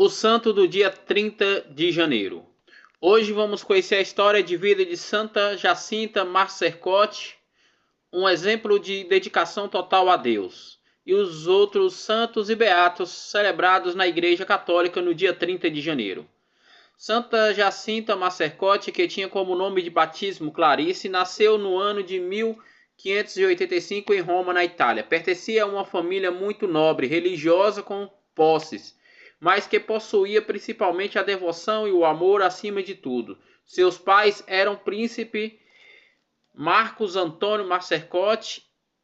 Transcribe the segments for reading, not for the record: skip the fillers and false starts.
O santo do dia 30 de janeiro. Hoje vamos conhecer a história de vida de Santa Jacinta Massercotte, um exemplo de dedicação total a Deus, e os outros santos e beatos celebrados na Igreja Católica no dia 30 de janeiro. Santa Jacinta Massercotte, que tinha como nome de batismo Clarice, nasceu no ano de 1585 em Roma, na Itália. Pertencia a uma família muito nobre, religiosa com posses, mas que possuía principalmente a devoção e o amor acima de tudo. Seus pais eram príncipe Marcos Antônio Massercotte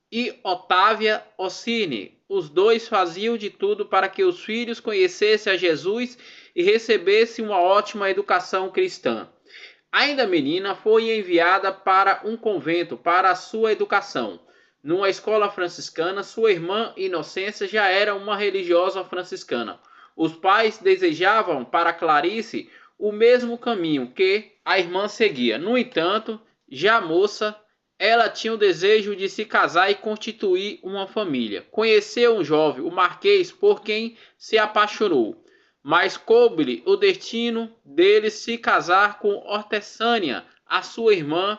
e Otávia Orsini. Os dois faziam de tudo para que os filhos conhecessem a Jesus e recebessem uma ótima educação cristã. Ainda menina, foi enviada para um convento para a sua educação. Numa escola franciscana, sua irmã Inocência já era uma religiosa franciscana. Os pais desejavam para Clarice o mesmo caminho que a irmã seguia. No entanto, já moça, ela tinha o desejo de se casar e constituir uma família. Conheceu um jovem, o Marquês, por quem se apaixonou, mas coube-lhe o destino dele se casar com Hortência, a sua irmã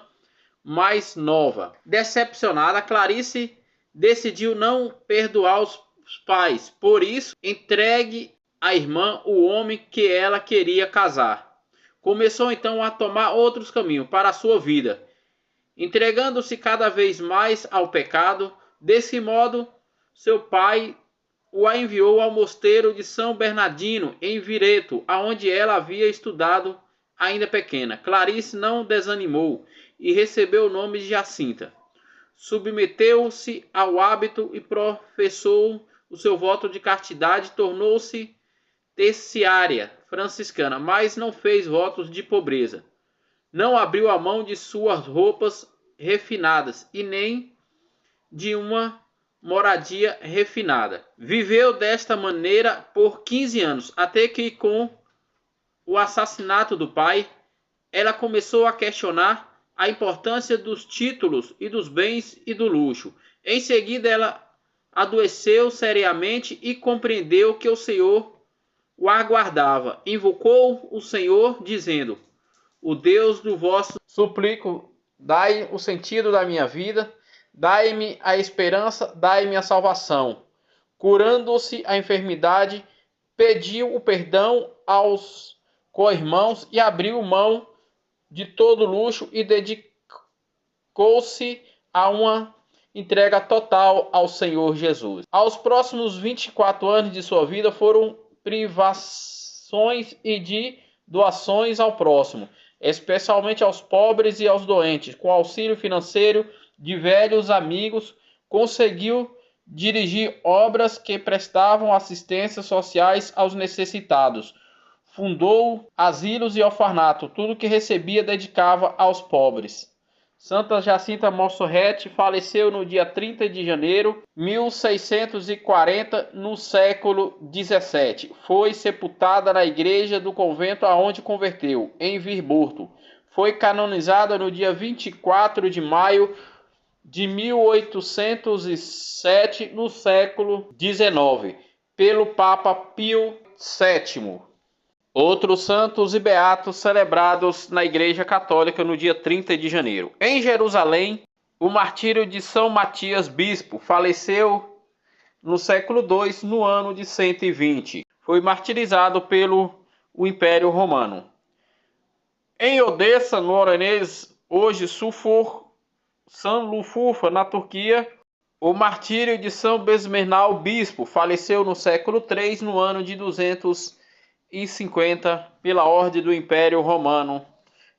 mais nova. Decepcionada, Clarice decidiu não perdoar os pais, por isso entregue à irmã o homem que ela queria casar. Começou então a tomar outros caminhos para a sua vida, entregando-se cada vez mais ao pecado. Desse modo, seu pai o enviou ao mosteiro de São Bernardino, em Vireto, aonde ela havia estudado ainda pequena. Clarice não desanimou e recebeu o nome de Jacinta. Submeteu-se ao hábito e professou o seu voto de castidade, tornou-se terciária franciscana, mas não fez votos de pobreza. Não abriu a mão de suas roupas refinadas e nem de uma moradia refinada. Viveu desta maneira por 15 anos, até que, com o assassinato do pai, ela começou a questionar a importância dos títulos e dos bens e do luxo. Em seguida, ela adoeceu seriamente e compreendeu que o Senhor o aguardava. Invocou o Senhor, dizendo: o Deus do vosso suplico, dai o sentido da minha vida, dai-me a esperança, dai-me a salvação. Curando-se a enfermidade, pediu o perdão aos co-irmãos e abriu mão de todo luxo e dedicou-se a uma entrega total ao Senhor Jesus. Aos próximos 24 anos de sua vida foram privações e de doações ao próximo, especialmente aos pobres e aos doentes. Com auxílio financeiro de velhos amigos, conseguiu dirigir obras que prestavam assistências sociais aos necessitados. Fundou asilos e orfanatos, tudo que recebia dedicava aos pobres. Santa Jacinta Massercotte faleceu no dia 30 de janeiro de 1640, no século XVII. Foi sepultada na igreja do convento aonde converteu, em Virburto. Foi canonizada no dia 24 de maio de 1807, no século XIX, pelo Papa Pio VII. Outros santos e beatos celebrados na Igreja Católica no dia 30 de janeiro. Em Jerusalém, o martírio de São Matias Bispo faleceu no século II, no ano de 120. Foi martirizado pelo Império Romano. Em Odessa, no Oronês, hoje Sanliurfa, na Turquia, o martírio de São Besmernal Bispo faleceu no século III, no ano de 250, pela ordem do Império Romano,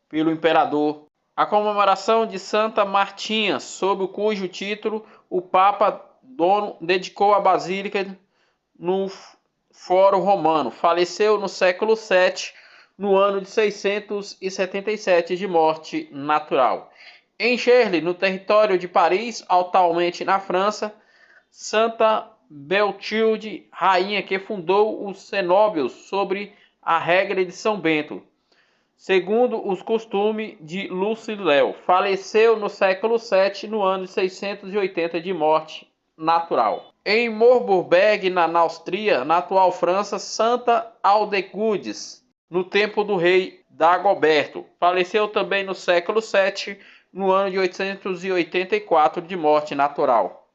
pelo imperador. A comemoração de Santa Martinha, sob cujo título o Papa Dono dedicou a Basílica no Fórum Romano. Faleceu no século VII, no ano de 677 de morte natural. Em Gerli, no território de Paris, atualmente na França, Santa Beltilde, rainha que fundou os cenóbios sobre a regra de São Bento, segundo os costumes de Lucileu. Faleceu no século VII, no ano de 680 de morte natural. Em Moorburg, na Áustria, na atual França, Santa Aldegudes, no tempo do rei Dagoberto. Faleceu também no século VII, no ano de 884, de morte natural.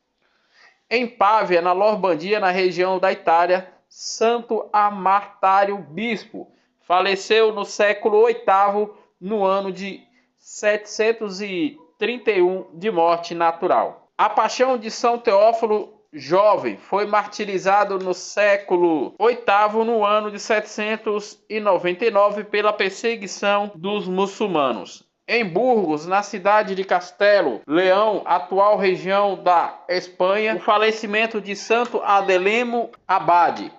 Em Pávia, na Lombardia, na região da Itália, Santo Amartário Bispo. Faleceu no século VIII, no ano de 731, de morte natural. A Paixão de São Teófilo Jovem foi martirizado no século VIII, no ano de 799, pela perseguição dos muçulmanos. Em Burgos, na cidade de Castelo Leão, atual região da Espanha, o falecimento de Santo Adelemo Abade.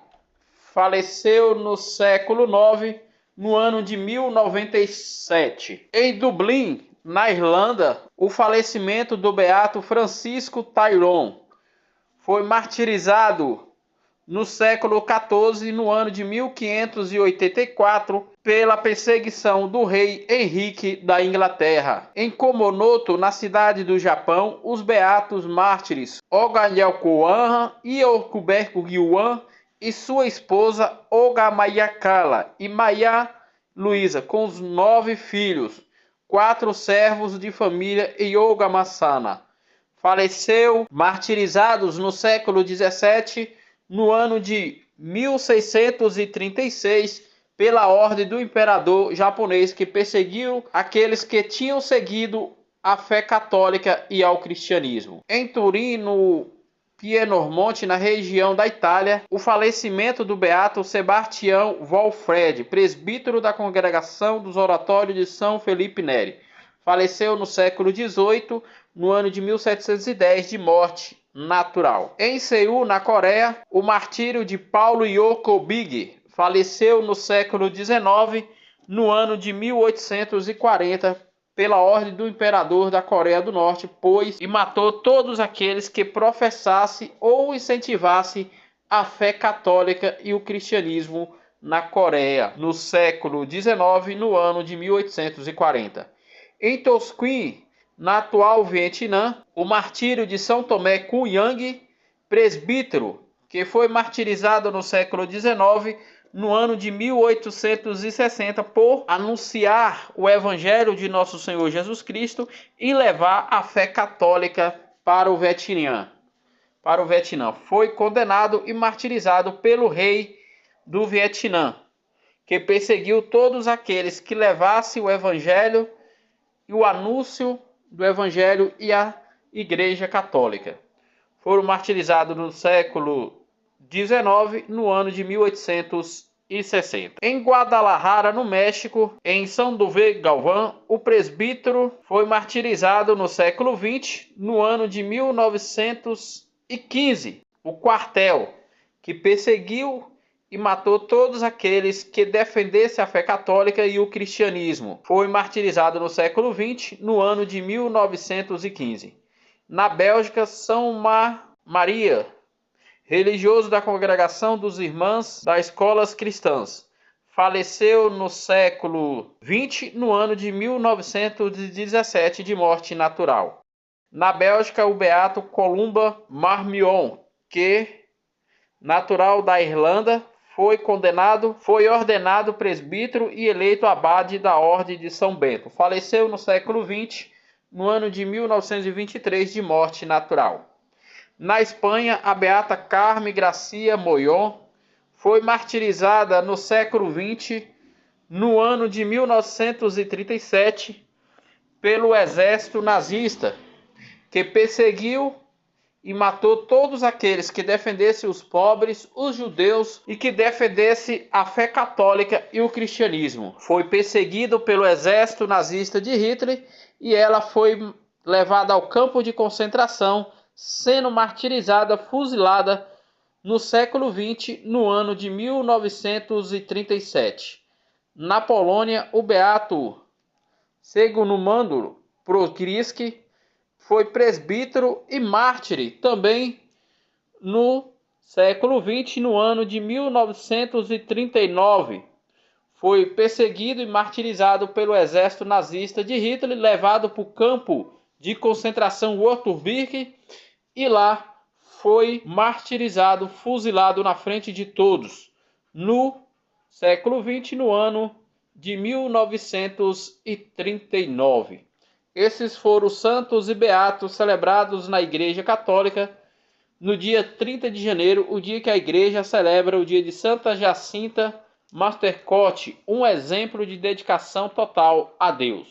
Faleceu no século IX, no ano de 1097. Em Dublin, na Irlanda, o falecimento do beato Francisco Tyrone. Foi martirizado no século XIV, no ano de 1584, pela perseguição do rei Henrique da Inglaterra. Em Komonoto, na cidade do Japão, os beatos mártires Oganyakuan e Okuberku Gyuan e sua esposa Ogamayakala e Maya Luísa, com os 9 filhos, 4 servos de família e Ogamasana. Faleceu martirizados no século XVII, no ano de 1636, pela ordem do imperador japonês, que perseguiu aqueles que tinham seguido a fé católica e ao cristianismo. Em Turim, no Piemonte, na região da Itália, o falecimento do beato Sebastião Walfred, presbítero da Congregação dos Oratórios de São Felipe Neri. Faleceu no século XVIII, no ano de 1710, de morte natural. Em Seul, na Coreia, o martírio de Paulo Yoko Big. Faleceu no século XIX, no ano de 1840, pela ordem do imperador da Coreia do Norte, e matou todos aqueles que professassem ou incentivassem a fé católica e o cristianismo na Coreia, no século XIX, no ano de 1840. Em Tosquim, na atual Vietnã, o martírio de São Tomé Cunhang, presbítero, que foi martirizado no século XIX, no ano de 1860, por anunciar o Evangelho de Nosso Senhor Jesus Cristo e levar a fé católica para o Vietnã. Foi condenado e martirizado pelo rei do Vietnã, que perseguiu todos aqueles que levassem o Evangelho e o anúncio do Evangelho e a Igreja Católica. Foram martirizados no século XIX, no ano de 1860. Em Guadalajara, no México, em São Duvé Galvão, o presbítero foi martirizado no século XX, no ano de 1915. O quartel, que perseguiu e matou todos aqueles que defendessem a fé católica e o cristianismo. Foi martirizado no século XX, no ano de 1915. Na Bélgica, São Maria, religioso da Congregação dos Irmãos das Escolas Cristãs. Faleceu no século XX, no ano de 1917, de morte natural. Na Bélgica, o beato Columba Marmion, que, natural da Irlanda, foi ordenado presbítero e eleito abade da Ordem de São Bento. Faleceu no século XX, no ano de 1923, de morte natural. Na Espanha, a beata Carme Gracia Mollón foi martirizada no século XX, no ano de 1937, pelo exército nazista, que perseguiu e matou todos aqueles que defendessem os pobres, os judeus e que defendessem a fé católica e o cristianismo. Foi perseguido pelo exército nazista de Hitler e ela foi levada ao campo de concentração, sendo martirizada, fuzilada no século XX, no ano de 1937. Na Polônia, o beato Segundo Prokriski foi presbítero e mártir também no século XX, no ano de 1939. Foi perseguido e martirizado pelo exército nazista de Hitler, levado para o campo de concentração Württemberg e lá foi martirizado, fuzilado na frente de todos, no século XX, no ano de 1939. Esses foram os santos e beatos celebrados na Igreja Católica no dia 30 de janeiro, o dia que a Igreja celebra o dia de Santa Jacinta Mastercot, um exemplo de dedicação total a Deus.